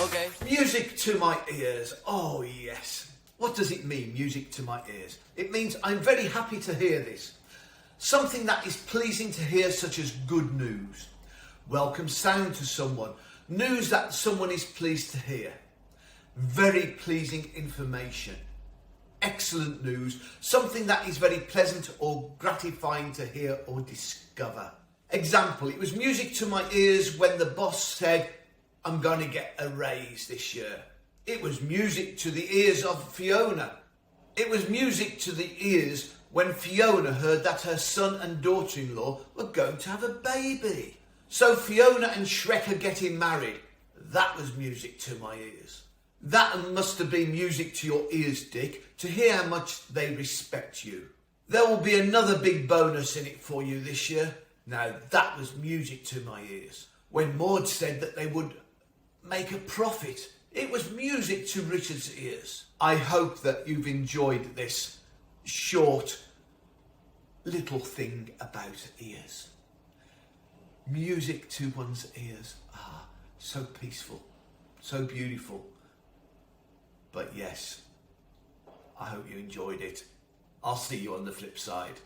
Okay. Music to my ears. Oh yes. What does it mean, music to my ears? It means I'm very happy to hear this. Something that is pleasing to hear, such as good news. Welcome sound to someone. News that someone is pleased to hear. Very pleasing information. Excellent news. Something that is very pleasant or gratifying to hear or discover. Example, it was music to my ears when the boss said, I'm going to get a raise this year. It was music to the ears of Fiona. It was music to the ears when Fiona heard that her son and daughter-in-law were going to have a baby. So Fiona and Shrek are getting married. That was music to my ears. That must have been music to your ears, Dick, to hear how much they respect you. There will be another big bonus in it for you this year. Now that was music to my ears. When Maud said that they would make a profit, it was music to Richard's ears. I hope that you've enjoyed this short little thing about ears. Music to one's ears. Ah, so peaceful, so beautiful. But yes, I hope you enjoyed it. I'll see you on the flip side.